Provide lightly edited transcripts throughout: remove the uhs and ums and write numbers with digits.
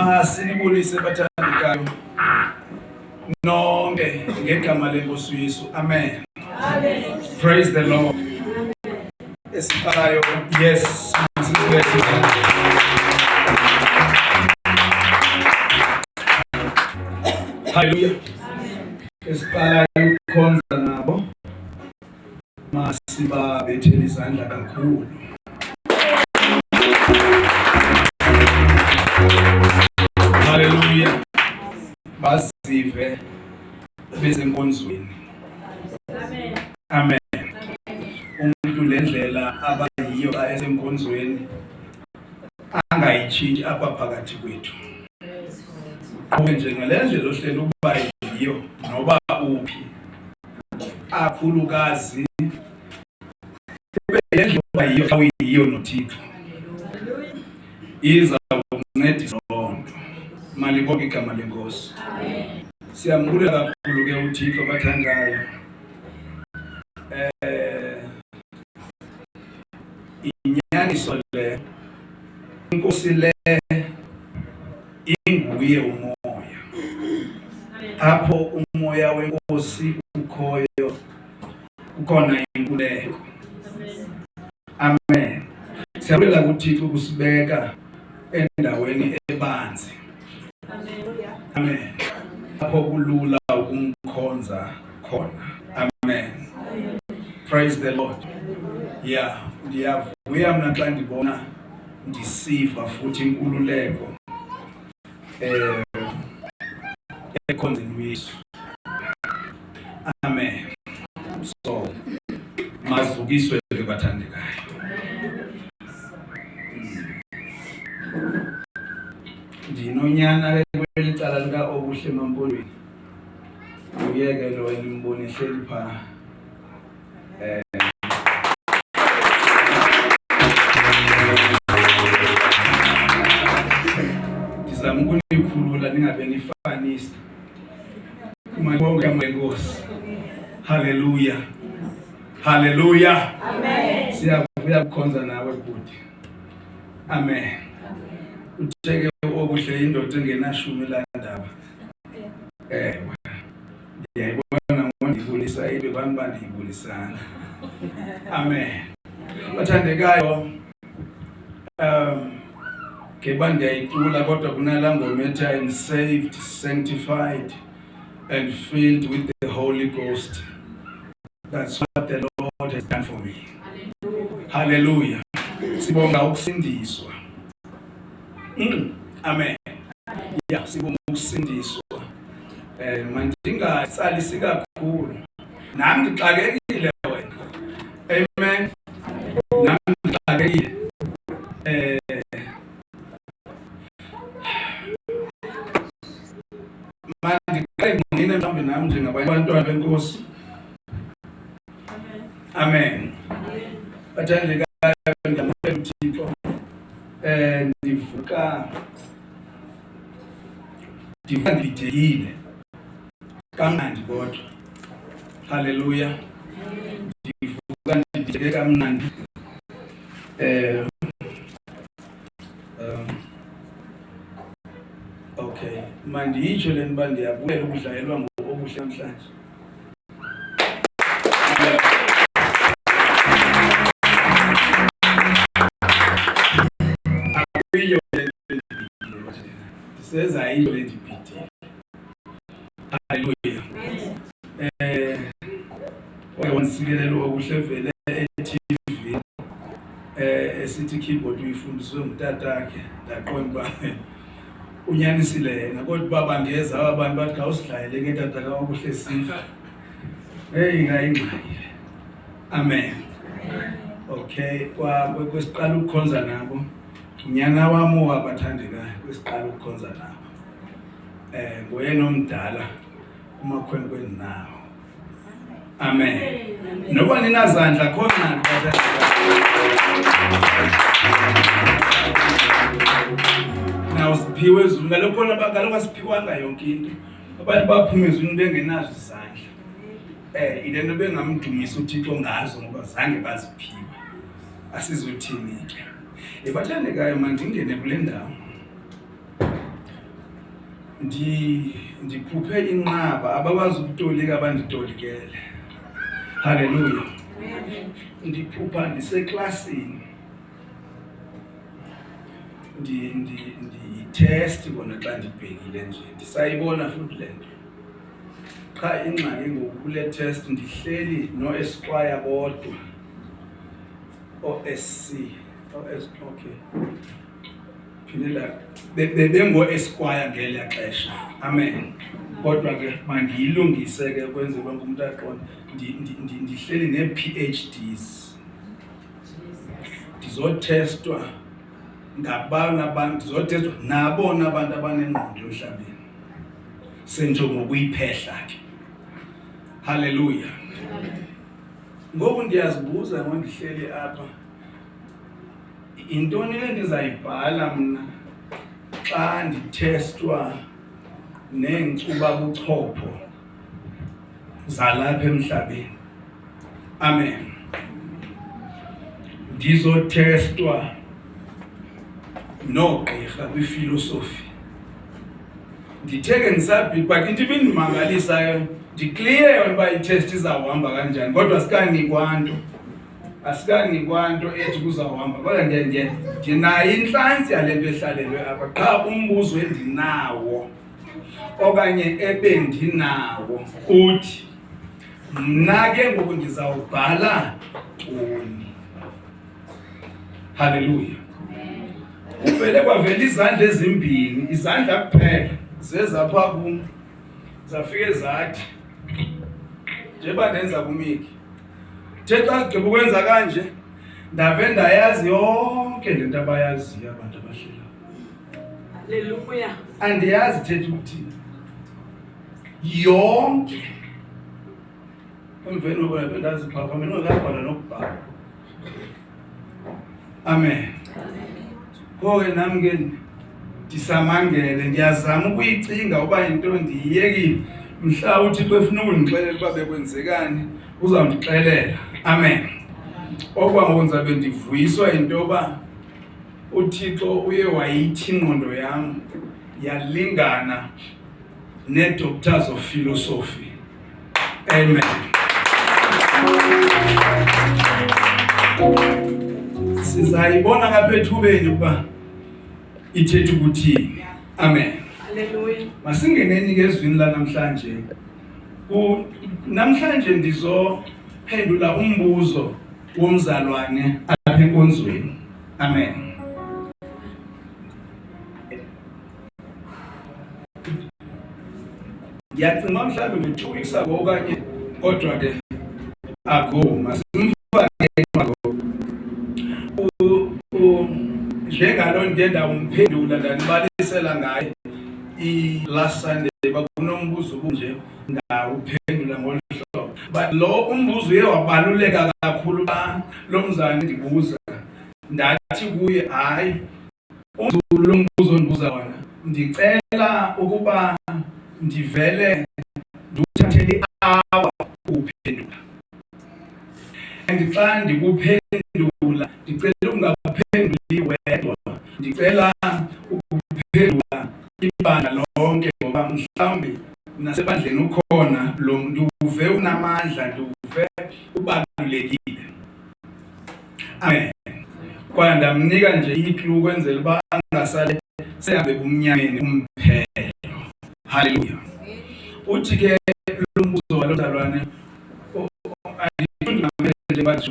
Masinibulise bathandekayo nonke ngegama lenkosi uYesu. Amen. Amen. Praise the Lord. Esiqalayo, yes, masibethe. Hallelujah. Esiqalayo ukukhonza nabo masibabethele izandla kakhulu. Hallelujah. Basive bezenkonzweni. Amen. Amen. Umuntu lendlela abayiyo esenkonzweni angayitshintshi apha phakathi kwethu. Kube njengalendlela ohlela ukuba yiyo noba uphi. Akhulukazi kube lendlela yiyo awiyiyo noThixo. Iza ukuncedisa lonto. Malibonke igama lenkosi. Amen. Siyambulela kakhulu ke uThixo bathandayo. Inyaniso le inkosi le inguye umoya. Apho umoya wenkosi ukhoyo ukhona inkululeko. Amen. Siyabonga kuThixo kusibeka endaweni ebanzi. Amen. Apho kulula ukumkhonza khona. Amen. Praise the Lord. Yeah, ndiyavuya mna xa ndibona ndisiva futhi inkululeko ekhonzeni uYesu. Amen. So mazukiswe ke bathandekayo. Ndinonyana kweli cala lika Obuhle Mampondweni. Uyeke lo elimboni ehleli pha. Ndizama ukunikhulula ningabe nifanisa. Malibonke amankosi. Hallelujah. Hallelujah. Amen. Siyavuya ukukhonza nawe bhuti. Amen. Utheke Obuhle indoda engenashumi landaba. Ndiyayibona ngondibulisa ibe bantu bandiyibulisana. Amen. Bathandekayo, ngeba ndiyayicula kodwa kunala ngoma ethi I'm saved, sanctified and filled with the Holy Ghost. That's what the Lord has done for me. Hallelujah. Sibonga ukusindiswa. Amen. Yeah, sibonga ukusindiswa. Mandingatsalisi kakhulu. Nami ngixakekile wena. Amen. Nami ngixakekile. Mandiqale ngqine mhlawumbe nami njengabanye abantwana benkosi. Amen. Bathandekayo ndiyamkela uThixo. Ndivuka ndideyile kamnandi kodwa. Hallelujah. Ndivuka ndideyile kamnandi. Okay, mandiyitsho le nto uba ndiyabulela ukudlalelwa ngobuhle namhlanje. Akuyo le nto ndiseza yiyo le ndibhidile. Hallelujah. Wanisikelelo okuhle vele e-TV esithi keyboard uyifundiswe ngutatakhe ndaqonda uba unyanisile yena kodwa baba ngeza abantu bathi khawusidlayele ngetata kaObuhle sifa. Ingayingxaki. Amen. Okay, kwesiqala ukukhonza nabo. Unyana wami wabathandekayo kwesiqala ukukhonza nabo. Ngoyena omdala kumakhwenkweni nawo. Amen. Noba ninazandla khona nawo siphiwe ezulu ngalokho khona kaloku asiphiwanga yonke into. Abantu baphuma ezulwini bengenazo izandla. Ile nto bengamdumisa uThixo ngazo ngoba zange baziphiwe. Asizothini ke. Bathandekayo mandingene kule ndawo. ndikhuphe inqaba abakwazi ukutolika banditolikele. Haleluya. Ndiphupha ndiseklasini ndiyithesti kona xa ndibhekile nje ndisayibona futhi le nto. Qha ingxaki ngoku kule test ndihleli no-Esquire bodwa, o-SC, okay, phindela bebengo-Esquire ngelaa xesha. Amen. Kodwa ke mandiyilungise ke kwenzela uba umuntu aqonde ndihleli nee-PhDs ndizothestwa ngabana abantu, ndizothestwa nabona abantu abanengqondo emhlabeni senjongo ukuyiphehla ke. Haleluya. Ngoku ndiyazibuza ngoku ndihleli apha, intoni le ndizayibhala mna xa ndithestwa neenkcubabuchopho zalapha emhlabeni. Amen. Ndizothestwa noogqirha kwifilosofi. Nditheke ndisabhili, but into ibindimangalisayo ndiclear yona uba itest izawuhamba kanjani, kodwa asikanikwa nto ethi kuzawuhamba. Kodwa ndinayo intlantsi yale nto ehlalelwe apha. Qha umbuzo endinawo okanye ebendinawo uthi, mna ke ngoku ndizawubhala ntoni? Haleluya. Kuvele kwavela izandla ezimbini, izandla kuphela zezapha kum, zafike zathi njengoba ndenza kumiki. The xa sigqiba ukwenza kanje ndave ndayazi yonke le nto abayaziyo abantu abahlelayo. Haleluya. Andiyazi ithetha ukuthini yonke. Emveni kokuba ndaziphatha mina ngabhala nokubhala. Amen. Ngoke nami ke ndisamangele, ndiyazama ukuyicinga uba into ndiyiyekile. Mhla uThixo efuna ukundixelela uba bekwenzekani uzawundixelela. Amen. Okwangoku ndizabe ndivuyiswa into yoba uThixo uye wayithi ingqondo yam yalingana nee-doctors of philosophy. Amen. Sizayibona ngapha ethubeni ukuba ithetha ukuthini. Amen. Haleluya. Masingeneni ke ezwini lanamhlanje. Namhlanje ndizophendula umbuzo womzalwane apha enkonzweni. Amen. Ndiyacinga mhlawumbi ngo-2 weeks ago okanye kodwa ke ago masimfake njengaloo nto ndawumphendula ndanibalisela ngayo i-last Sunday bakunombuzo obunje ndawuphendula ngolu hlobo. But lo umbuzo uye wabaluleka kakhulu xa lo mzalwane ndibuza. Ndathi kuye, hayi, umzulu lo mbuzo ndibuza wona ndicela ukuba ndivele ndikuthathele i-hour ukuphendula. And xa ndikuphendula ndicela ungaphenduli wedwa, ndicela ukuphendula ibandla lonke, ngoba mhlawumbi nasebandleni ukhona lo ndiwuve unamandla, ndiwuve ubalulekile. Amen. Kwaye ndamnika nje iklu ukwenzela uba angasale sehambe kumnyameni umphelo. Haleluya. Uthi ke lo mbuzo walo mzalwane njengoba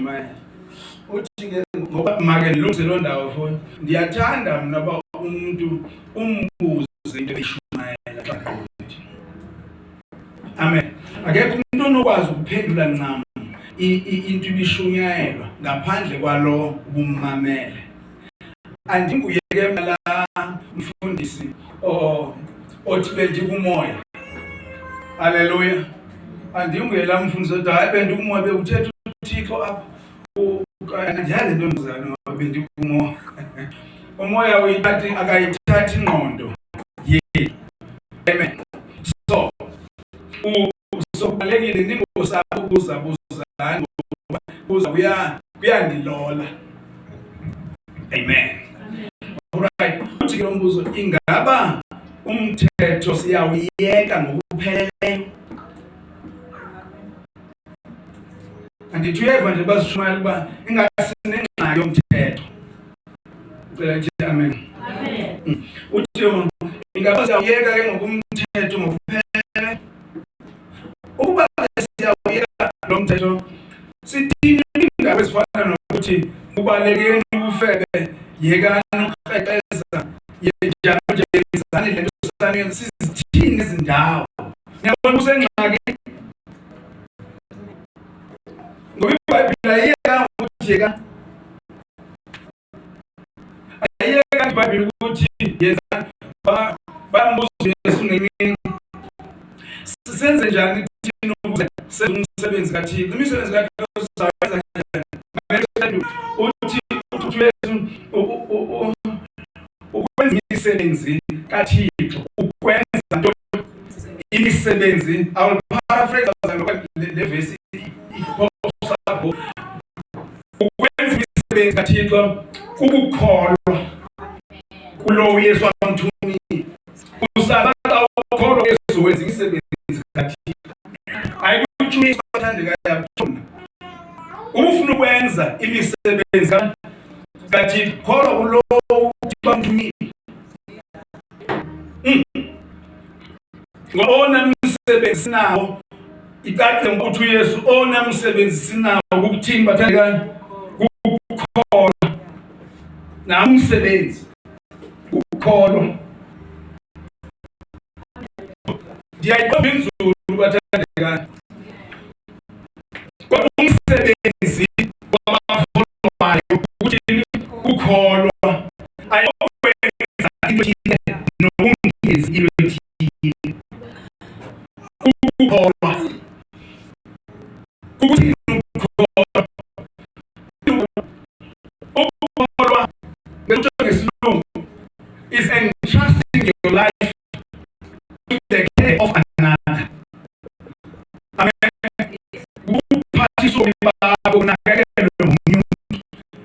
uthi ke ngoba make ndilungise loo ndawo foni, ndiyathanda mna uba umuntu umbuze into eshumayela xa kuthi. Amen. Akekho umuntu onokwazi ukuphendula ncam into ibishunyayelwa ngaphandle kwalo ubummamele. Andinguye ke mna mfundisi othi bendikumoya. Haleluya. Andinguye la mfundisi othi hayi bendikumoya bekuthetha uThixo apha. Ndiyazi into mzalwane bendikumoya. Umoya uyithathi akayithathi ingqondo yethu. Amen. So sokubalekile ningosapho ukuzabuzana ngoba kuyandilola. Amen. Alright. Uthi ke umbuzo, ingaba umthetho umthetho siyawuyeka ngokupheleleyo. Andithi uyeva nje basishumayela ukuba ingasinengxaki yomthetho. Ucela nje amen. Amen. Uthi ingaba siyawuyeka ke ngokumthetho ngokupheleleyo. Ukuba siyawuyeka lo mthetho sithini ingaba esifana nokuthi kubalekeni ubufebe yekani ukuqeqeza yejalo nje izani lento sisane sizithini izindawo. Ngiyabona usengxaki ngoba iBhayibheli ayiyeka ukuthi yeka ayiyeka iBhayibheli ukuthi yenza bambuza Yesu ngemini senze njani thina ukuze senze umsebenzi kaThixo. Imisebenzi kaThixo sizayenza njani? Uthi Yesu ukwenza imisebenzi kaThixo, ukwenza nto imisebenzi. I will paraphrase le verse iposabo. Ukwenza imisebenzi kaThixo ukukholwa kulo Yesu amthumile. Usabala ukholwa Yesu wenza imisebenzi kaThixo. Ayikuthi bathandeka yaphuma. Ufuna ukwenza imisebenzi kaThixo, kholwa kulo amthumile. Ngobona umsebenzi nawo icace ukuthi uYesu ona umsebenzi sinawo ukuthini bathandekani ukukholwa na umsebenzi ukukholwa. Ndiyayiqonda inzulu bathandekani kodwa umsebenzi wabakholwayo ukuthi ukukholwa ayokwenza into ethile nokungenzi into ethile. Ukukholwa ukuthi ukukholwa ngesilungu is entrusting your life to the care of another. Amen. Ukuphathisa ubomi bakho unakekelwe ngumuntu.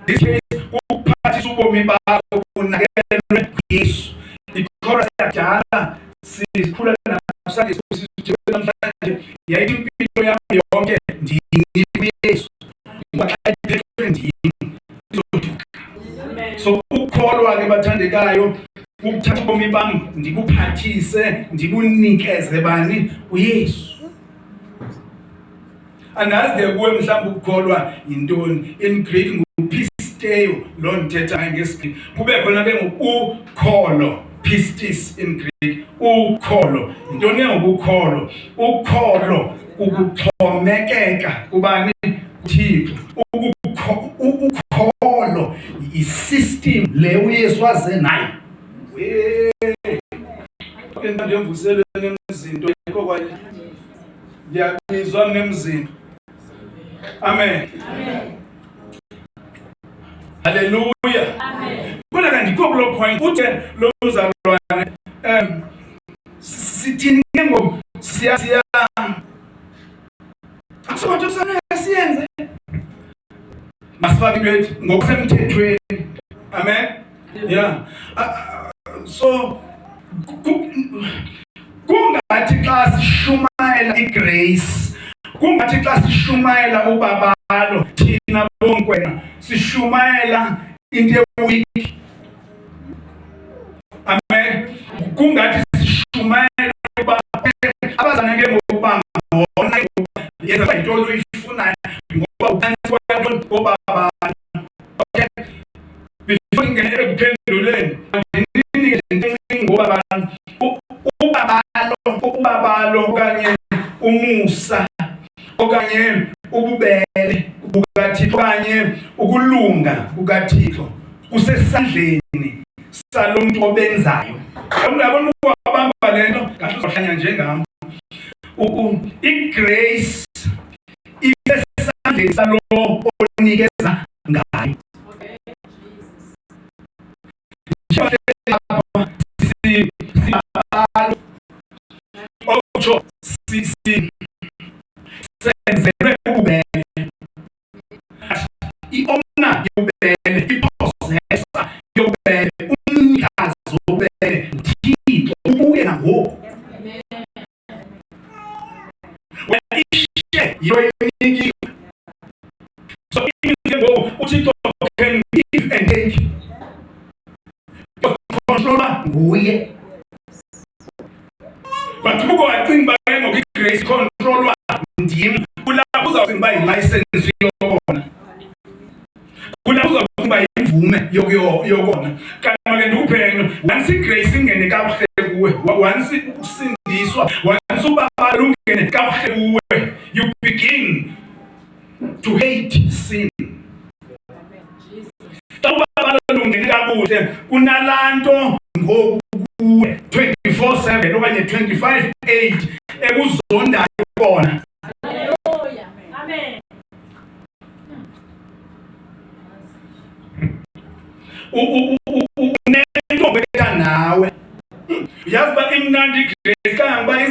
This case ukuphathisa ubomi bakho unakekelwe nguYesu. Ikholwa siyadala sikhula namhlanje sisijela namhlanje yayithi impilo yami yonke ndini kuYesu. Ngoba xa iphethwe ndini izothuka. So ukukholwa ke bathandekayo ukuthatha ubomi bami ndikuphathise ndibunikeze bani uYesu. Andazi kuwe mhlawumbe ukukholwa yintoni. In Greek ngupisteo lo ndithetha ngeSigiriki. Kube khona ke ngokukholo pistis in Greek. Ukholo intoni ngokukholo? Ukholo ukuxhomekeka kubani kuThixo. Ukholo isystem le uYesu waze nayo. Okay, ndiyemvusele nemizindo yikho kwaye ndiyabizwa nemizindo. Amen. Amen. Hallelujah. Amen. Kodwa kandikho kulo point uthi lo mzalwane sithini ke ngoku siya akusobantu kufanele siyenze masifake into ethi ngokusemthethweni. Amen. Yeah. So kungathi xa sishumayela igrace, kungathi xa sishumayela ubabalo thina bonkwena sishumayela into week. Amen. Kungathi sishumayela uba abazana ke ngokuba ngona yenza into oyifunayo ngoba ukanti kwanto ngobaba. Okay. Before ngene ekuphenduleni andinike into ngoba ubabalo okanye umusa okanye ububele bukaThixo okanye ukulunga kukaThixo kusesandleni salomuntu obenzayo. Uyabona ukubamba lento kahle uzohlanya njengami. Igrace isesandleni salowo onikeza ngayo. Ocho senzelwe ububele. Iona yobubele, ipossessa yobubele, umnikazi wobubele, Thixo ubuye nangoku. awunikiwe. So uThixo can give and take. Controller nguye. But uko wacinga baye ngoku grace control ndim kulapho uzawucinga ba license yokona. Kulapho uzawucinga imvume yokona. Kanti ke ndikuphenyo once grace ingene kakuhle kuwe, once usindiswa, once ubaba lungene kakuhle kuwe, you begin to hate sin. Xa ubaba lungene kakuhle kunalanto ngoku 24/7 okanye 25/8 ekuzondayo kona. Hallelujah. Amen. Unento betha nawe. Uyazi ba imnandi grace kangoba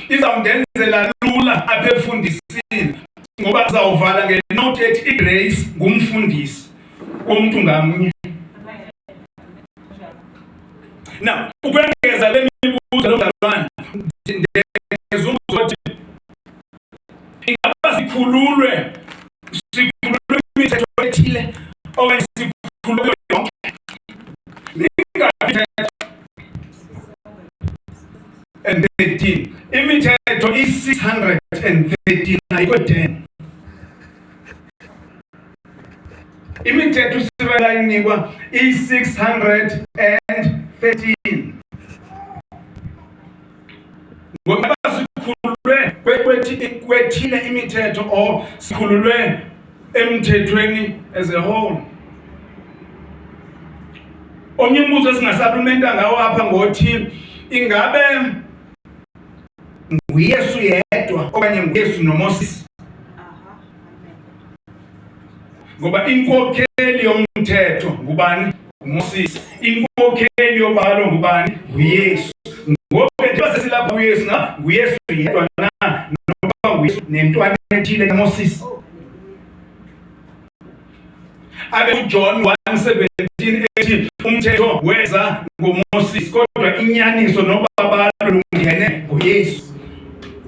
izawundenzela lula apha efundisini ngoba uzawuvala ngenote ethi igrace ngumfundisi womuntu ngamnye. Now, ukwengeza le mibuzo lomzalwane ndezumbuzo ingaba sikhululwe imithetho ethile okanye sikhululwe yonke. And 13 imithetho i-613 ayikho 10. Imithetho sibela inikwa i-613. Ngoba sikhululwe kwethile imithetho or sikhululwe emthethweni as a whole. Omnye umbuzo esingasaphumenta ngawo apha ngothi ingabe nguYesu yedwa okanye nguYesu noMoses. Ngoba inkokheli yomthetho ngubani? uMoses. Inkokheli yobalo ngubani? nguYesu. Ngoba njengoba sesilapha uYesu nguYesu yedwa na noba nguYesu nentwana ethile kaMoses. Abe uJohn 1:17 ethi umthetho weza ngoMoses kodwa inyaniso nobabalo lungene nguYesu.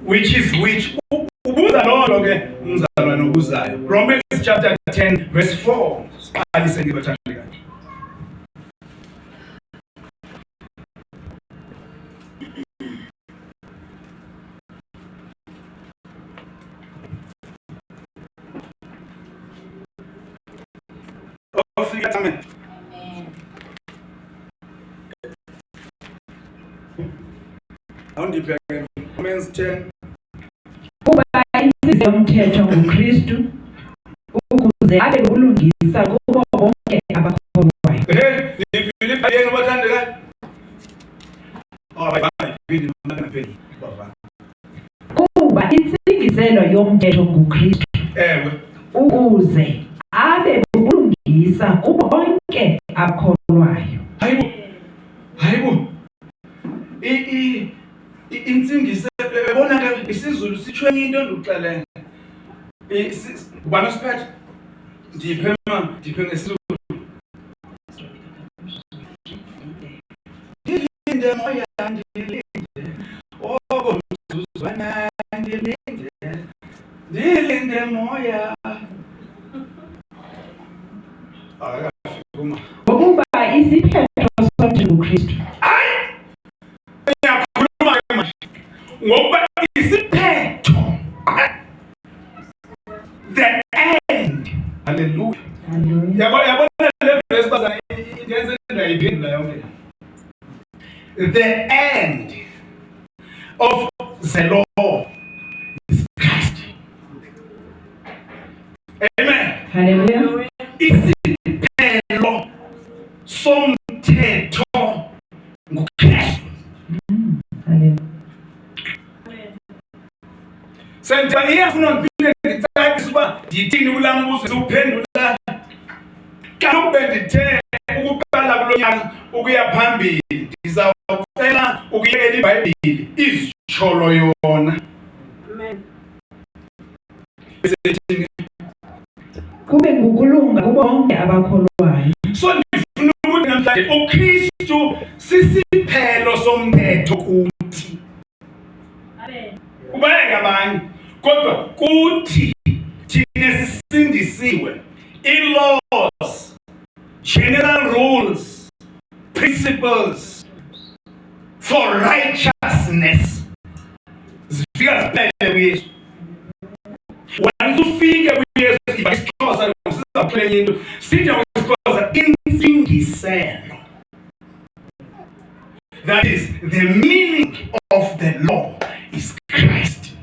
Which is which? Ubuza lonto ke umzalwane obuzayo. Romans chapter 10 verse 4. Siqalise ngibathandekayo. Amen. Awundibheke Romans 10. Kuba insizi yomthetho nguKristu ukuze abe ulungisa kubo bonke abakholwayo. Nifilipi yenu bathandekayo. Bayibhili nomntana bava. Kuba intsingiselo yomthetho nguKristu. Ewe. Ukuze abe ulungisa kubo bonke abakholwayo. Hayibo. Intsingiselo ebona ke isiZulu sitshwe into enduxelele. Ubani usiphethe? Ndiphe ngesizulu. Ndilinde moya ndilinde. Oh mzuzwana ndilinde. Ndilinde moya. Ukuba isiphetho somthetho nguKristu. Ngiyakhuluma ke manje. Ngoba isiphetho. The end. Hallelujah. Yabona le verse bazana intenze ndayiphendula yonke. The end of the law is Christ. Amen. Hallelujah. Isiphetho somthetho nguKristu. Hallelujah. Senta iyafuna ngiphinda ngicacise uba ndithini kulambuzo siwuphendula. Kaloku bendithe ukuqala kulonyaka ukuya phambili ndizawucela ukuyekela iBhayibhile izitsholo yona. Amen. Kube ngukulunga kubo bonke abakholwayo. So ndifuna ukuthi namhlanje uKristu sisiphelo somthetho kuthi. Amen. Kubayeka abanye kodwa ukuthi thina sisindisiwe, i-laws, general rules, principles for righteousness zifika ziphele kuYesu. Once ufike kuYesu isixhosa sizaphenya into sithi isixhosa intsingiselo. That is, the meaning of the law is Christ.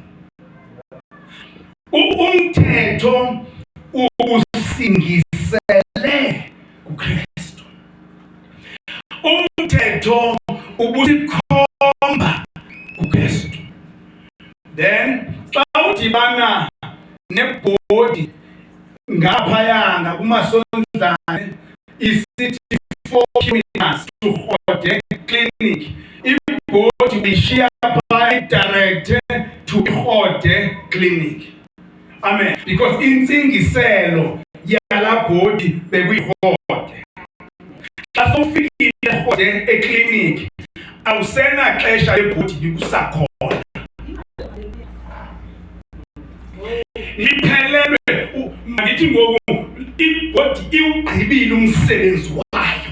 Umthetho ubusingisele kuKristu. Umthetho ubusikhomba kuKristu. Then xa udibana nebhodi ngaphayanga kumasonzane isithi 4 kilometers to Groote Clinic, ibhodi uyishiya phaa direct to Groote Clinic. Amen. Because intsingiselo yala bhodi bekuyiGroote. Xa sowufikile eGroote eClinic awusena xesha lebhodi bikusakhona. Liphelelwe mangithi ngoku ibhodi iwugqibile umsebenzi wayo.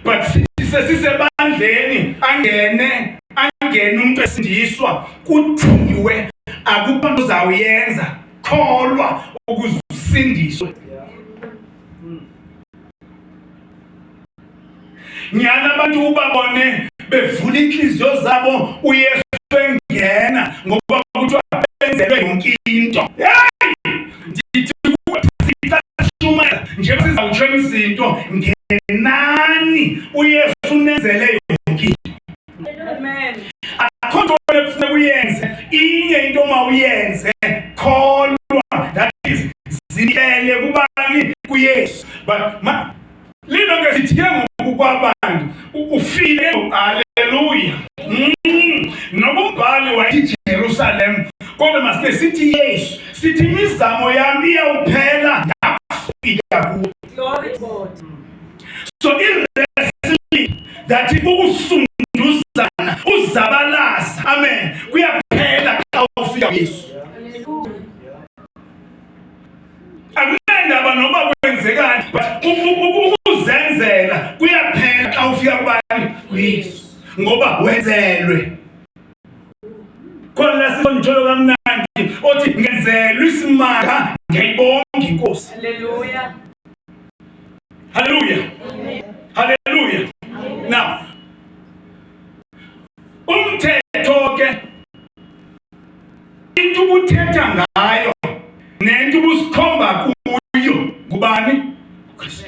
But sisebandleni angene umuntu esindiswa kuthiwe akukho nto uzawuyenza, kholwa ukuze usindiswe. Nyana abantu ubabone bevula inhliziyo zabo uYesu engena ngoba kuthiwa benzelwe yonke into. Ndithi sitashumela njengoba sizawutsho izinto ngenani uYesu unenzele yonke into. Amen. Akho nto ekufuneka uyenze, inye into mawuyenze kholwa, that is zinikele kubani? kuYesu. But lilonke sithike ngoku kwabantu ufile. Haleluya. Noba umbhali wayithi Jerusalem kodwa masike sithi Yesu, sithi imizamo yami iyawuphela ndafika kuwe. Glory to God. So irresili that ukusunduzana uzabalaza, amen, kuyaphela xa ufika kuYesu. Akunandaba noba kwenzekani, but ukuzenzela kuyaphela xa ufika kubani? kuYesu. Ngoba wenzelwe. Khona sisonjolo kamnandi othi ngenzelwe isimanga ngiyibonga inkosi. Hallelujah. Hallelujah. Hallelujah. Now, umthetho ke into ubuthetha ngayo nento ubusikhomba kuyo ngubani? uKristu.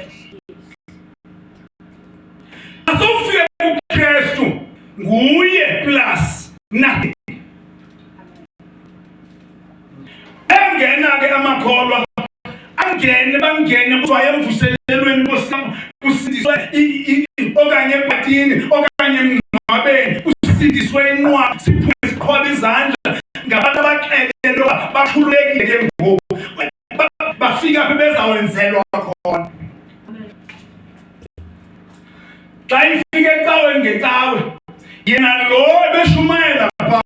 Asofike kuKristu nguye plus nothing. Engena ke amakholwa angene bangene kuthiwa emvuselelweni kusindiswe okanye ebhatini okanye emngcwabeni, kusindiswe inqwaba, siphume siqhwaba izandla ngabantu abaxelelwa bakhululekile ke ngoku bafika apho bezawenzelwa khona. Xa ifike ecaweni ngecawe yena lo ebeshumayela phaa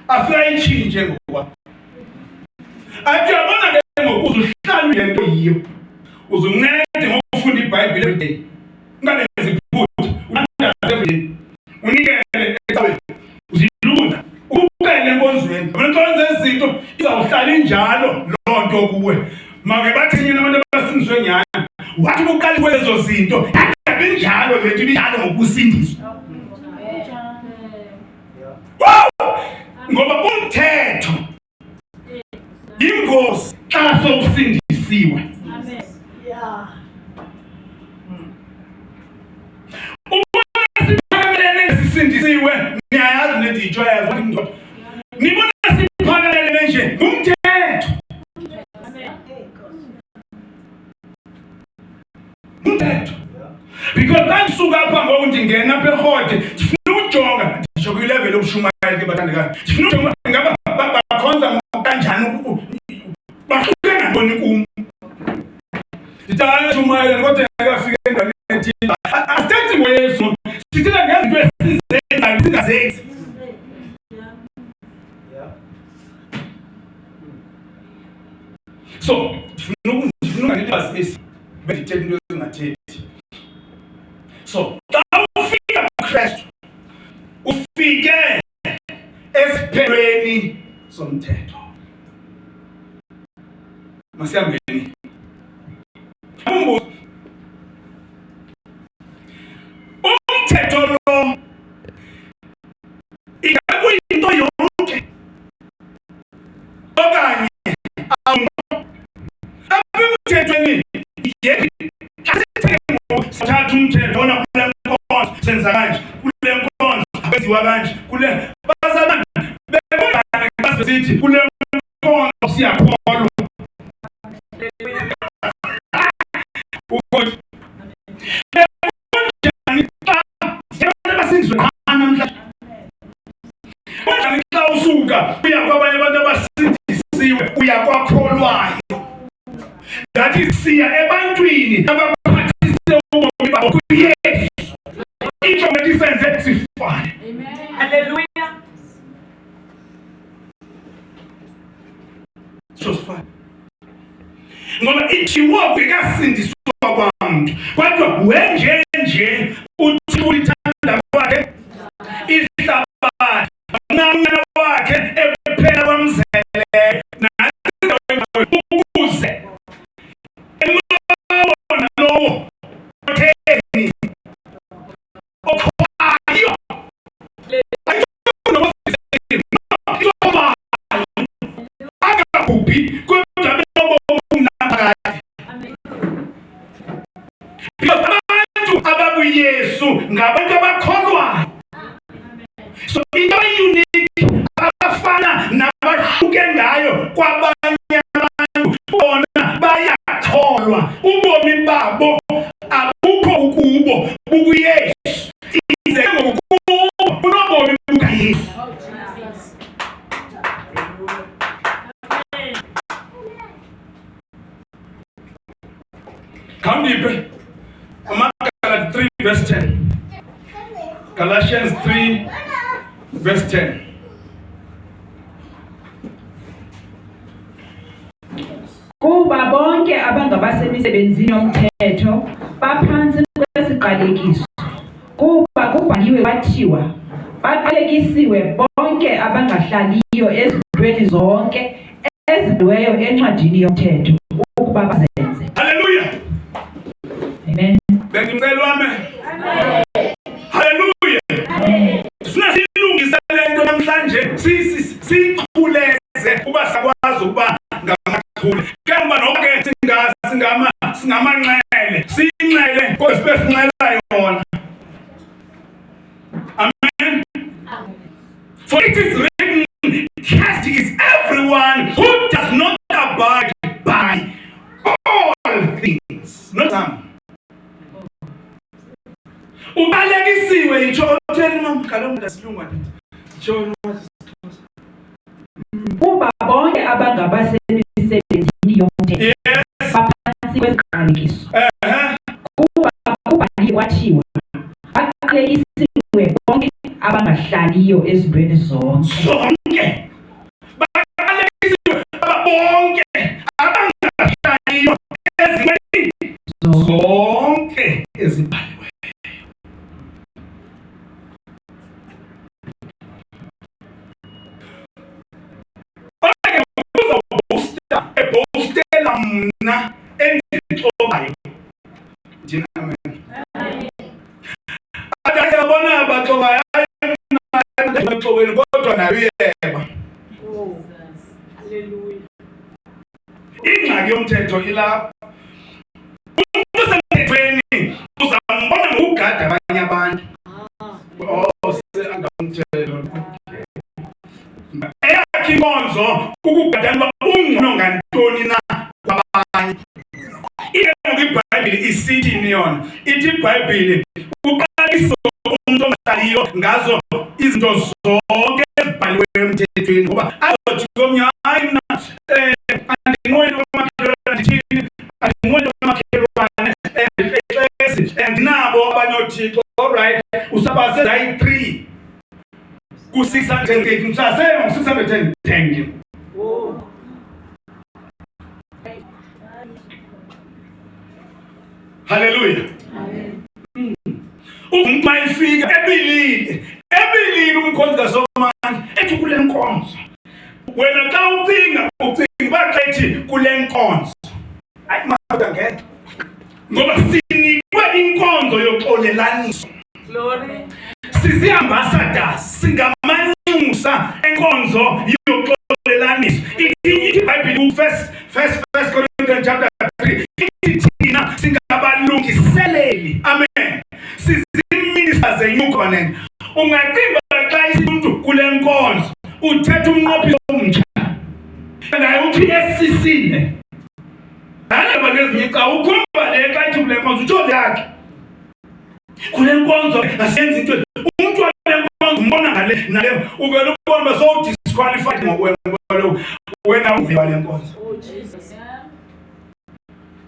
afika itshintshe ngokuba athi yabona ke ngoku uzuhlala le nto yiyo, uzuncede ngokufunda iBhayibhile every day, ungalenzi iphutha, unandaze everyday, unikele ecaweni, uzilula ubukele enkonzweni. Abantu benza izinto izawuhlala injalo loo nto kuwe. Make bathi nyina abantu abasindiswe nyani wathi uqala kwezo zinto angabi njalo le nto ibinjalo ngokusindiswa. Ngoba umthetho ingozi xa sowusindisiwe. Amen. Yeah. Ubona siphakelele sisindisiwe, niyayazi neditsho yazi indoda. Nibona siphakelele nje ngumthetho. Umthetho. Because ngisuka apha ngoku ndingena apha eGroote ndifuna ujonga ndisho kwilevel obushumayela ke bathandekayo. Ndifuna ujonga ngaba bakhonza kanjani bahluke ngantoni kum. Nditala shumayela kodwa ngafika endaweni ethile. Asithethi ngoYesu, sithetha ngezinto esizenzayo singazenzi. So ndifuna nilibazise bedithetha into ezingathethi. So xa ufika kuKristu ufike esiphelweni somthetho. Masihambeni. Umthetho lo ingakuyinto yonke okanye apha emthethweni yephi sathatha umthetho ona kule nkonzo senza kanje kule nkonzo abenziwa kanje kule bazalwane bebumbane basithi kule nkonzo siyakholwa ukuthi xa usuka uya kwabanye abantu abasindisiwe uya kwakholwayo. That is siya ebantwini abaphathise ubomi babo kuYesu. Injongo senze sifane. Amen. Hallelujah. Sifane. Ngoba ithiwa bekasindiswa kwabantu kodwa wenjenje uthi ulithanda kwakhe ihlabathi namna wakhe ephela kwamzele ukuze emona lowo otheni okwayo akakuphi kodwa benobomunapakade. Because abantu abakuYesu ngabantu abakholwayo. So into unique abafana nabahluke ngayo kwabanye abantu bona bayakholwa ubomi babo abukho ukubo bukuYesu ize ngokubo unobomi bukaYesu. Kambipe Galatians 3 verse 10. Galatians 3 verse 10. Kuba bonke abangabasemisebenzini yomthetho baphantsi kwesiqalekiso. Kuba kubhaliwe wathiwa baqalekisiwe bonke abangahlaliyo ezintweni zonke ezibekiweyo encwadini yomthetho ukuba bazenze. Hallelujah. Amen. Bengicela amen. Amen. Hallelujah. Amen. Sifuna silungise lento namhlanje siqhuleze uba sakwazi ukuba ngamathule. Kemba noke singamanxele. Sinxele kodwa sibe sinxela yona. Amen. For it is written, cursed is everyone who does not abide by all things. Not some. Ubalekisiwe itsho utheni mama kaloku ndasilunga ndithi. Itsho umasisixhosa. Kuba bonke abangabasemisebenzini yomthetho baphantsi kwesiqalekiso. Kuba kubhaliwe wathiwa baqalekisiwe bonke abangahlaliyo ezintweni zonke. Baqalekisiwe bonke abangahlaliyo ezintweni zonke ezibhaliweyo. Ebostela mna endixobayo. Njena amen. Ade yabona baxobayo baxobeni kodwa nayo yeba. Hallelujah. Ingxaki yomthetho ilapha. Umuntu semthethweni uzambona ngokugada abanye abantu. Angamthetho. Eyakhe inkonzo ukugadana ungcono ngantoni na kwabanye. IBhayibhile isithini yona? Ithi iBhayibhile uqalisa umuntu ongahlaliyo ngazo izinto zonke ezibhaliwe emthethweni ngoba azothi komnye hayi mina andinqweni kwamakhelwane ndithini andinqweni kwamakhelwane andinabo abanye othixo. Alright, usabaze hayi 3 ku-610 mhlase ngo-610. Oh. Hallelujah. Amen. Umuntu mayifika ebilili umkhonzi kaSomandla ethi kule nkonzo wena xa ucinga bathi kule nkonzo hayi maka ngeke ngoba sinikwe inkonzo yoxolelaniso. Glory. Sisi-ambassadors, singamanxusa enkonzo yoxolelaniso. Ithi iBhayibheli First Corinthians chapter 3 ithi thina singabalungiseleli. Amen. Sizi-ministers ze-new covenant. Ungacimba xa isintu kule nkonzo uthetha umnqophiso omtsha naye uthi esisine alaba ngezinye xa ukhomba le xa ithi kule nkonzo utsho yakhe kule nkonzo asenze into umuntu wale nkonzo umbona ngale nale uvela ubona so disqualified wena uvela le nkonzo. Oh Jesus.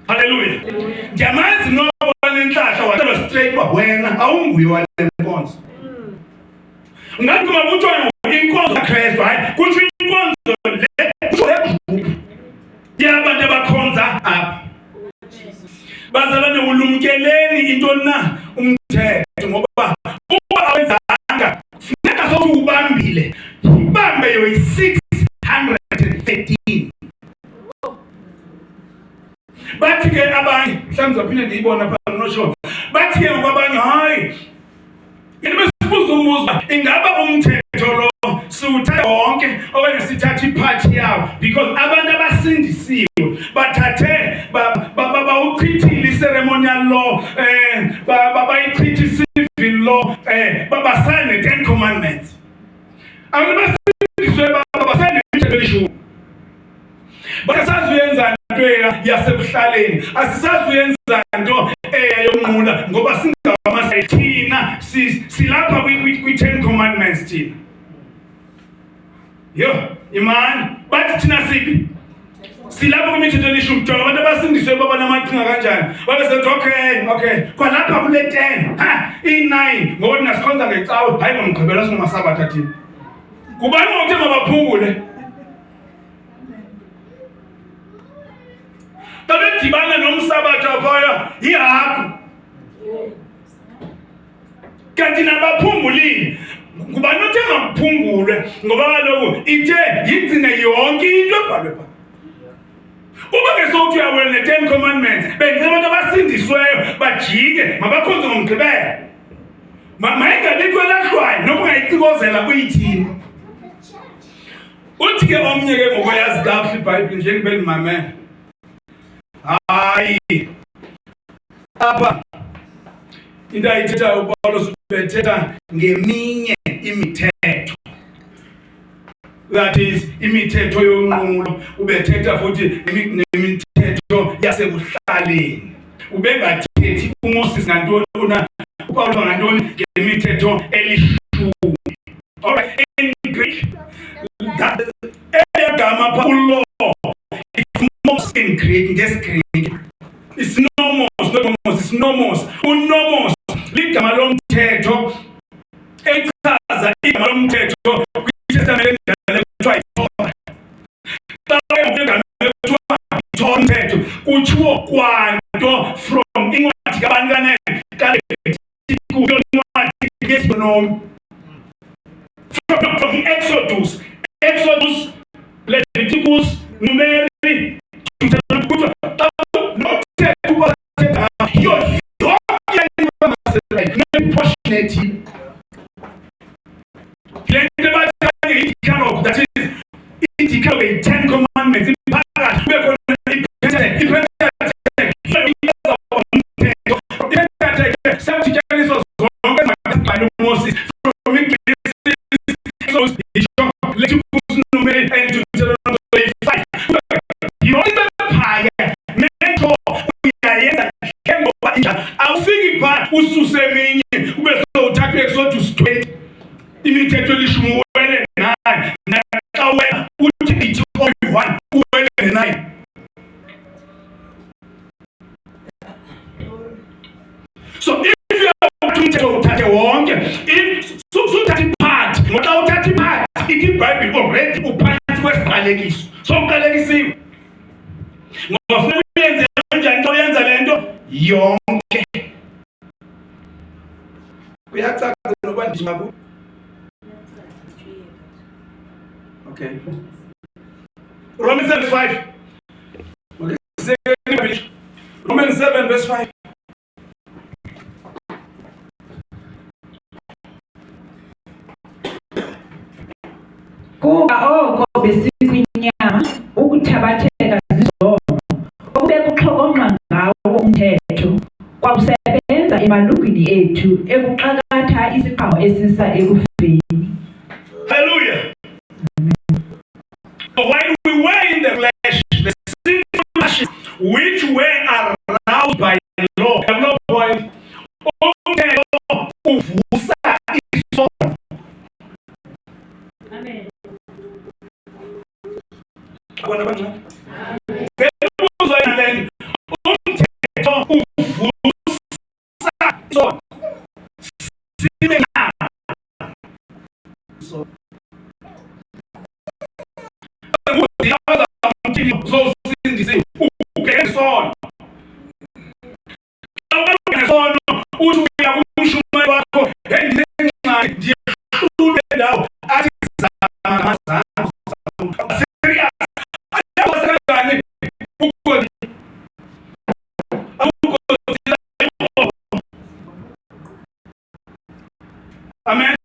Hallelujah. Njamazi nobona inhlahla wathela straight ba wena awunguye wale nkonzo. Ngathi mabutshwa inkonzo kaKristu hayi kuthi inkonzo le group yabantu abakhonza apha. Bazalwane ulumkeleni into na umthetho ngoba uba awenzanga funeka sokuthi ubambile ibambe yo 613. Bathi ke abanye mhlawumbe zaphinde ndiyibona pha nosho bathi ke kwabanye hayi ngibesibuza umbuzo ingaba umthetho lo siwuthatha wonke okanye sithatha iphathi yawo because abantu abasindisiwe bathathe bawuchithile ceremonial law bayichithe civil law babasane the 10 commandments. Abantu basindisiwe babasane imithetho elishumi. Basazuyenza into yasebuhlaleni asisazuyenza into yomnqula ngoba singama thina silapha kwi-10 commandments thina. Yo imani bathi thina siphi silapha kwimithetho elishumi. Jonga abantu abasindiswe baba namaqhinga kanjani babesethi okay kwalapha kule 10 i-9 ngoba thina sikhonza ngecawe hayi ngomgqibelo singomasabatha thina kubani ngokuthi mabaphungule tabedibana nomsabatha phaya ihagu kanti nabaphungulile ngubani othe makuphungulwe ngoba kaloku ithe yigcine yonke into ebhalwe pha. Uba ke sowuthi uyawela ne-10 commandments benzela abantu abasindisweyo bajike mabakhonze ngomgqibelo mayingabikho elahlwayo noma ungayicikozela uyithini. Uthi ke omnye ke ngokuyazi kakuhle iBhayibhile njengoba ndimamele hayi apha into ayithetha uPawulos ubethetha ngeminye imithetho, that is imithetho yonqulo. Ubethetha futhi nemithetho yasebuhlaleni. Ubengathethi uMoses ngantoni na uPawulos ngantoni ngemithetho elishumi. All right, in Greek that eyagama Paulo nomos in Greek, yes Greek. It's nomos, not nomos, it's nomos. Unomos ligama lomthetho echaza igama lomthetho kwiTestament ekuthiwa yiTorah. Igama ekuthiwa yiTorah kutshiwo kwanto from incwadi kaBani kaLevitiki kuyo incwadi yeDuteronomy. From Exodus, Leviticus, Numeri, that is indicated in 10 commandments. Moses from ususeminye ube sowuthatha Exodus 20 imithetho elishumi uwele nayo naxa wena uthi ithi oyi-1 uwele ne-9. So if you are umthetho uthathe wonke, if suthatha ipart ngoxa uthatha ipart ithi iBhayibhile already uphansi kwesiqalekiso sokuqalekisiwe ngoba funeka uyenze kanjani xa uyenza le nto yonke. Okay. Romans 7 verse 5. Romans 7 verse 5. Kuba oko besikwinyama ukuthabatheka zizono okube kuxhokonxwa ngawo umthetho kwakusebenza emalungwini ethu ekuxakatha isiqhamo esisa ekufeni. Hallelujah. While we were in the flesh, the sinful passions which were aroused by law have no point. Umthetho uvusa isono. Amen. Abona abanye. Umthetho uvusa isono. Sibe na. So zosindise ugesono awugesono uthi uya kumshumela wakho endisenxa ndiyehlule ndawo athi zamazana serious ayawasekani ukodi awukodi. Amen.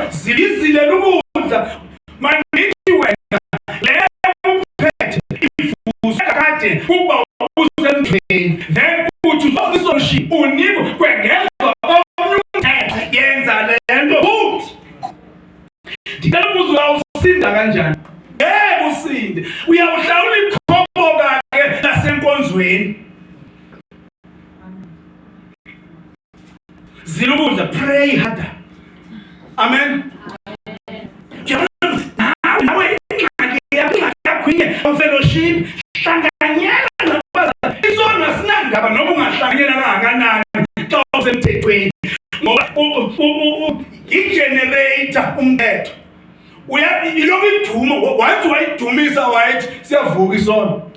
Zilizile ukudla manithi wena le uphethe ifuza kade kuba usendlini then uthi uzokusoshi uniko kwengezwa omnye umthetho yenza lento futhi ndicela ukubuza usinda kanjani. Usinde uyawuhlawula ikhoboka ke nasenkonzweni zilukudla pray harder. Amen. Nawe ingxaki yakho fellowship hlanganyela nabaza isono asinandaba noba ungahlanganyela kangakanani xa usemthethweni ngoba i-generator umthetho ilokhu iduma once wayidumisa wayithi siyavuka isono.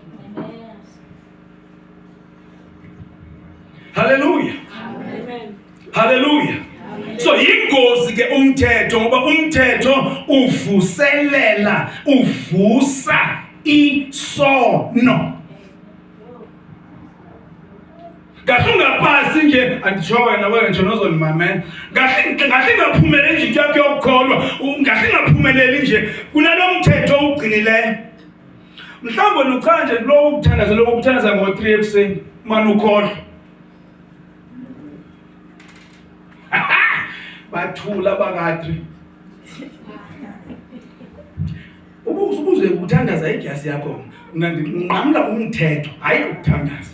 Hallelujah. Amen. Hallelujah. So ingozi ke umthetho ngoba umthetho uvusa isono. Kahle ungapasi nje andisho wena nje nozonimamela. Kahle ngaphumeleli nje into yakho yokukholwa, kahle ngaphumeleli nje kunalo mthetho ugcinileyo. Mhlawumbe ukhanje lo ukuthandaza ngo3 ekuseni manje ukholwa. Bathula bakade ubuze ukuthandaza igasi yakho nginqamla umthetho hayi ukuthandaza.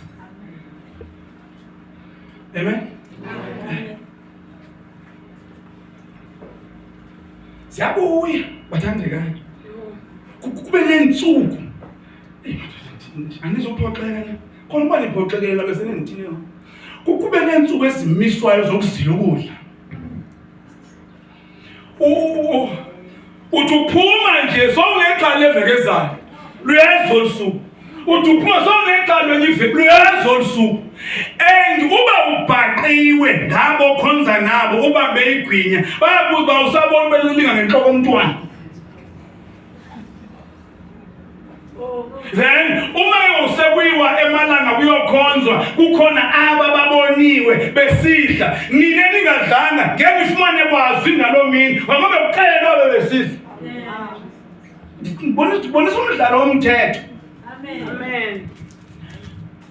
Amen. Siyabuya bathandekayo kube nensuku anizophoxeka khona uba niphoxekela bese nendithini kube nensuku ezimiswayo zokuzila ukudla. Uthi uphuma nje sowunexhala evekezayo luyezo lusuku. Uthi uphuma sowunexhala enye luyezo lusuku. And uba ubhaqiwe ngabo khonza nabo ubambe igwinya bayabuza uba usabona belinga ngenhloko omntwana. Then uma usekuyiwa emalanga kuyokhonzwa kukhona aba baboniwe besidla nine ningadlanga ngeke nifumane kwazi ngalo mini ngoba bekuxelelwa bebesidla. Bonisa umdlalo womthetho. Amen.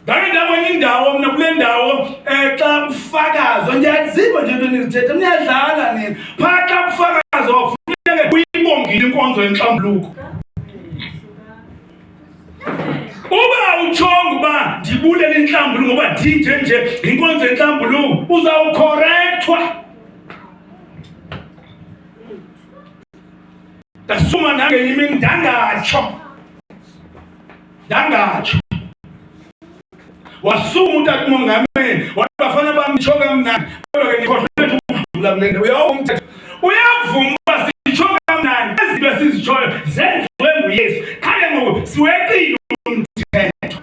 Ngake ndabona indawo mina kule ndawo xa kufakazwa ndiyaziva nje into nizithetha niyadlala nini pha xa kufakazwa kufuneka uyibongile inkonzo yenhlambuluko. Uba uchonga uba ndibulela inhlambuluko ngoba nje inkonzo yenhlambuluko uzawucorrectwa. Dasuma nange yimi ndangatsho wasuma utata umongameli wabafana bamchoka mnandi kodwa ke nikhohlwe ukudlula kule nto uyawumthetho uyavuma uba sichoka mnandi ezinto sizichoyo zenziwe nguYesu khale ngoku siweqile umthetho.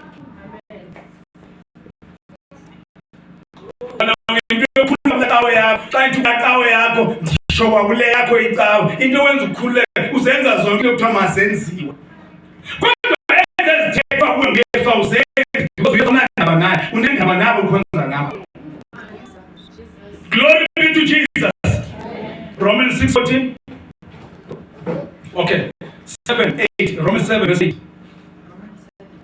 icawe yakho ndisho kwakule yakho icawe into wenza ukukhululeka uzenza zonke okuthiwa mazenziwe kodwa ezithethwa kuyo ngefa uzenza uyonandaba naye unendaba nabo ukhonza nabo. Glory be to Jesus. Romans 6:14. Okay. 7:8. Romans 7:8.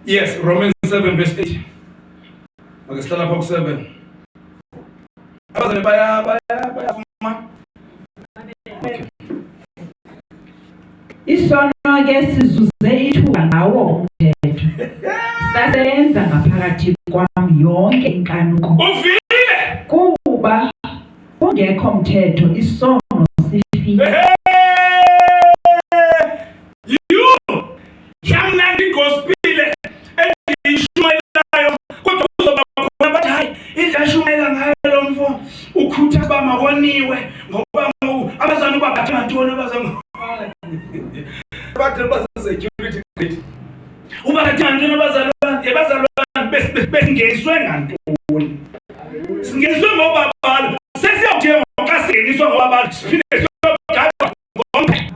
Yes, Romans 7:8. Okay, start up 7. Abazali bayafuma. Isono ke sizuze ithuba ngawo umthetho. Sasebenza ngaphakathi kwami yonke inkanuko. Uvile kuba kungekho mthetho isono sifika. Yamnandi gospel endishumayelayo kodwa kuzoba khona bathi hayi idlashumayela ngayo lo mfo ukhutha ba makoniwe ngoba abazana babathe ngantoni abazana bathi basecurity gate ubathi ngantoni abazalwana besingeniswe ngantoni singeniswe ngoba abantu sesiyawuthenga xa singeniswe ngoba abantu siphinde siyogada ngompe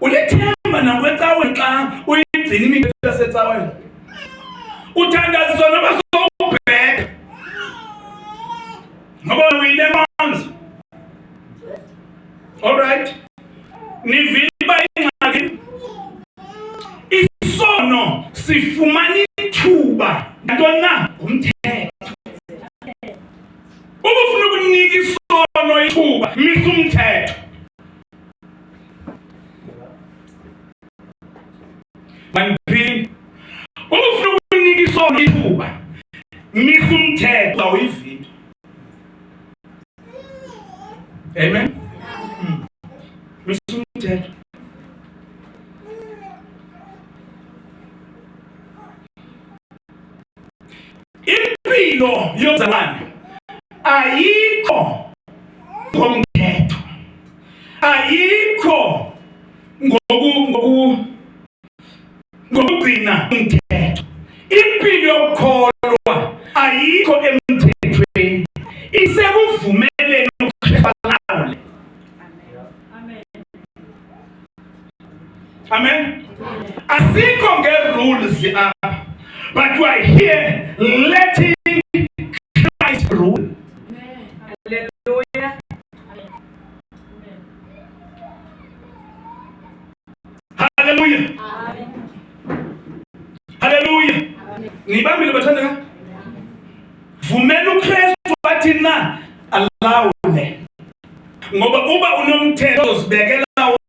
ulithemba nakwecawe xa uyigcina imithetho yasecaweni uthandaziswa noba sobheka ngoba uyilemanzi. Alright, nivile uba ingxaki isono sifumana ithuba ngantoni na ngumthetho. Ubufuna ukunika isono ithuba misa umthetho. Maniphi ubufuna ukunika isono ithuba misa umthetho awuyivile. Amen. Misa umthetho. Impilo yomzalwane ayikho ngomthetho, ayikho ngokugcina umthetho. Impilo yokukholwa ayikho emthethweni, isekuvumeleni uKristu alawule. Amen. Asikho nge-rules apha, but we are here letting Christ rule. Hallelujah. Hallelujah. Hallelujah. Nibambile bathandeka. Vumela uKristu wathi na alawule. Ngoba uba unomthetho uzibekela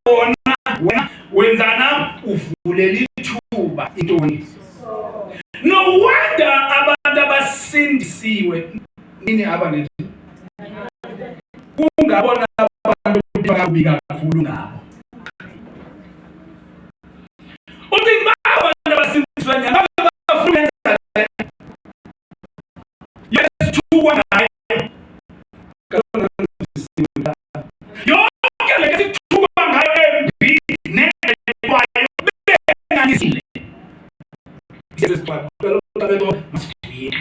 wona wena wenzana uvulela ithuba intoni. No wonder abantu abasindisiwe nini abanethi kungabona abantu bakabi kakhulu ngabo. Uthi abantu abasindisiwe ngabo bafuna yesithuba ngayo yonke le sithuba ngayo embi nekwayo benganisile sesibhaqela uqabelo masifiye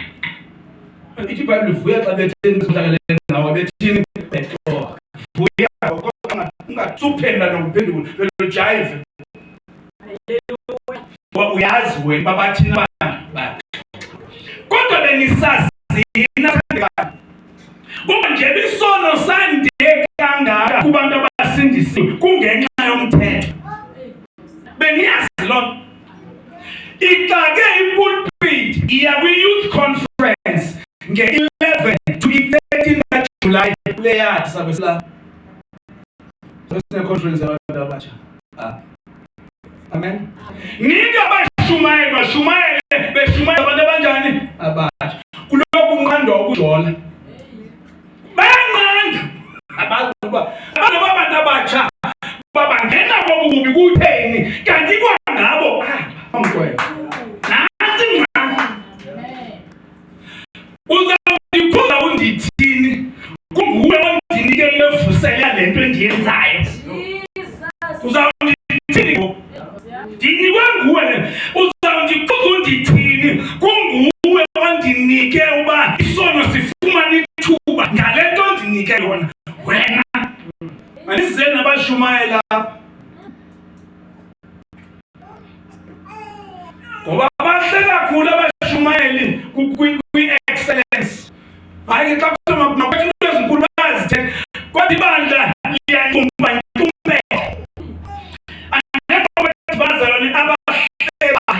ithi Bible vuya xa bethini sihlakele nawo bethini betho vuya kodwa ungatsuphenda nokuphendula lo jive. Hallelujah. Wa uyazi wena babathina abantu kodwa benisazi nakandeka kuba nje bisono sande kangaka kubantu abasindisiwe kungenxa yomthetho. Beniyazi lo ixake ipulpit iya kwi-youth conference nge-11 to 13 July kule yathi sabe sila conference yabantu abatsha. Amen. Nika bashumayele beshumayela abantu abanjani abatsha kuloko unqandwa ukujola bayanqanda abantu abatsha babangena kobubi kutheni kanti kwangabo amkwela nansi uzawudiphula undithini kunguwe ondinike levusela lento endiyenzayo uzawundithini ndinikwe nguwe uzawundikuza undithini kunguwe ondinike uba isono yona wena manize nabashumayela ngoba bahle kakhulu abashumayeli kwi-excellence. Hayi xa kusema nokuthi into ezinkulu bazithethe kodwa ibandla liyanqumba inkumelo. Angekho bazalwane abahleba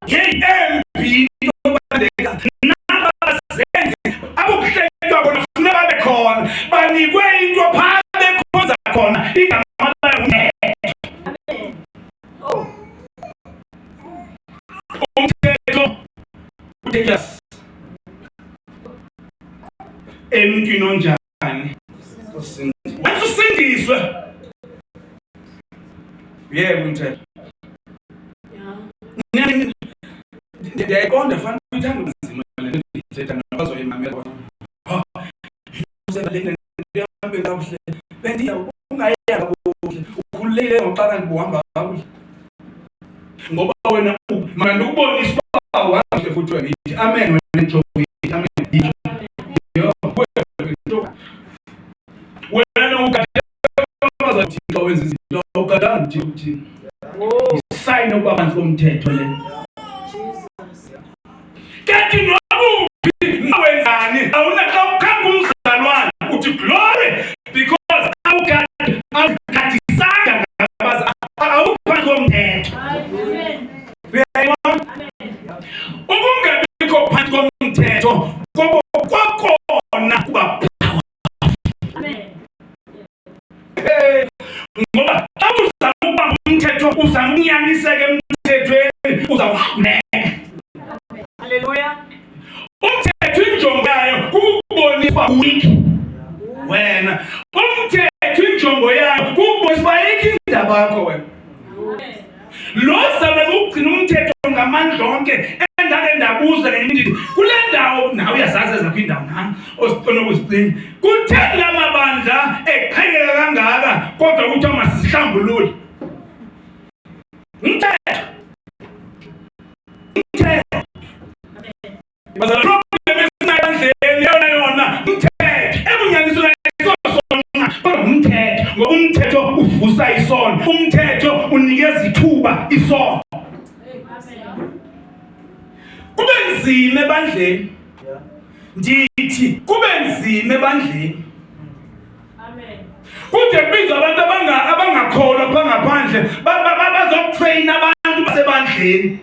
ye-MP yobandeka nabazenzi abokuhlekwa bona funeka babe khona banikwe into phaa bekhonza khona igama layo umthetho utheyas emntwini onjani usindiswe yebo umthetho ndiyayiqonda fanele uyithanda nzima le nto ndithetha nabazoyimamela bona usengaleni ndihambe kakuhle bendiya ungayanga kakuhle ukhululekile ngoqala ndibuhamba kakuhle ngoba wena manje ndikubonisa uba uhambe futhi wena ithi amen wena njobe ithi amen ithi yo wena ukathaza uthixo wenza izinto ukathaza uthixo sign ukuba abantu bomthetho le kanti nobuphi nawenzani awunakawukhanga umzalwane uthi glory because awukhathizanga ngabaza awuphansi komthetho. Ukungabikho phansi komthetho kwakhona kuba ngoba xa uzama ukuba umthetho uzamnyaniseke emthethweni uzawuhluleka. Haleluya. Umthetho injongo yayo kukubonisa weak wena. Umthetho injongo yayo kukubonisa uba yikho indaba yakho wena. Lo zabe ukugcina umthetho ngamandla onke endake ndabuza ngenye ndithi kule ndawo nawe uyazazi ezakho indawo nami osifuna ukuzigcina kutheni la mabandla eqhekeka kangaka kodwa kuthiwa masizihlambulule umthetho. Bazala problem esinayo yona umthetho ebunyaniswa isona kodwa umthetho ngoba umthetho uvusa isono, umthetho unikeza ithuba isono. Kube nzima ebandleni ndithi kube nzima ebandleni. Amen. Kude bizwa abantu abangakholwa pha ngaphandle bazokutrain abantu basebandleni.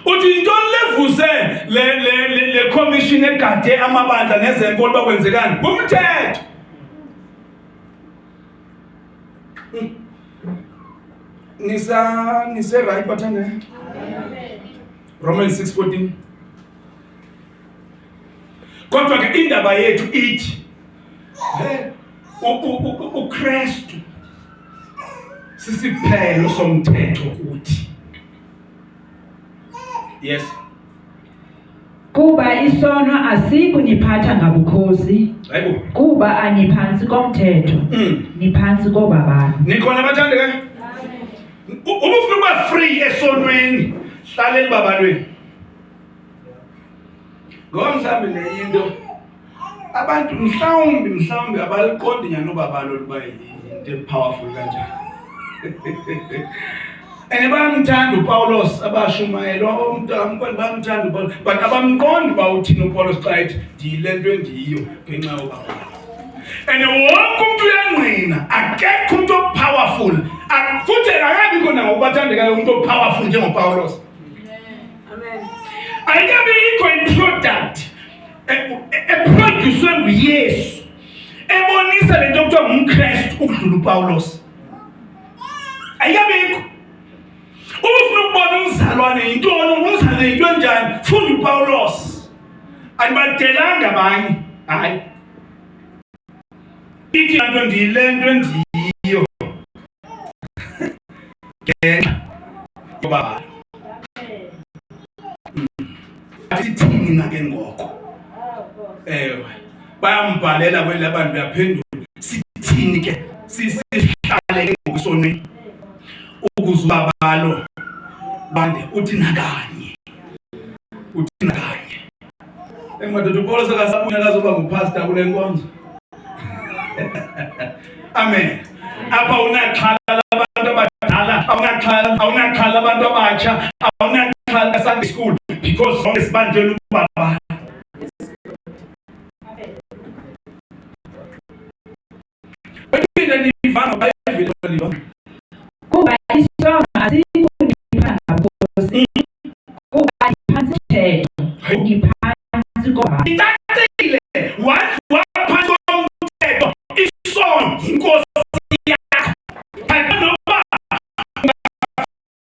Uthi into levuse le commission egade amabandla nezenkolo bakwenzekani ngumthetho. Nise right bathanda. Amen. Romans 6:14. Kodwa ke indaba yethu ithi uKristu sisiphelo somthetho kuthi. Yes. Kuba isono asikuniphatha ngabukhosi. Hayibo. Kuba aniphansi komthetho. Niphansi kobabalo. Nikhona bathandeka? Ubufuna ukuba free esonweni, hlaleli babalweni. Ngoba mhlawumbe le into abantu mhlawumbe abaliqondi nyani ubabalo luba into powerful kanjani. And bayamthanda uPaulos abashumayela umntwana bayamthanda uPaulos but abamqondi ba uthina uPaulos xa ethi ndiyilento endiyo ngenxa yobabalo. And wonke umuntu uyangqina akekho umuntu powerful futhi akabikho nangokubathandekayo umuntu powerful njengoPaulos. Amen. Ayikabikho i-product eproducwe nguYesu ebonisa lento kuthiwa ngumKristu ukudlula uPaulos. Ayikabikho. Ufuna ukubona umzalwane yintoni, umzalwane yinto enjani, funda uPaulos. Ayibadelanga abanye. Hayi. Ithi into ndiyilento endiyo. Ngenxa yobabalo. Athithina ke ngoko. Ewe. Bayambhalela kweli abantu yaphendula. Sithini ke? Sihlale ngokusonweni. Ukuzubabalo bande uthi nakanye uthina kanye. Engimadoda uPaul sakasabuya kazoba ngupastor kule nkonzo. Amen. Apha unaxhala labantu abadala, awunaxhala abantu abatsha, awunaxhala Sunday school because zonke sibanjelwe ubaba. Baphinde ndivanga bayiVile liva. Kuba isonga asikunipha ngaphosi. Kuba iphansi thetho. Iphansi kwa.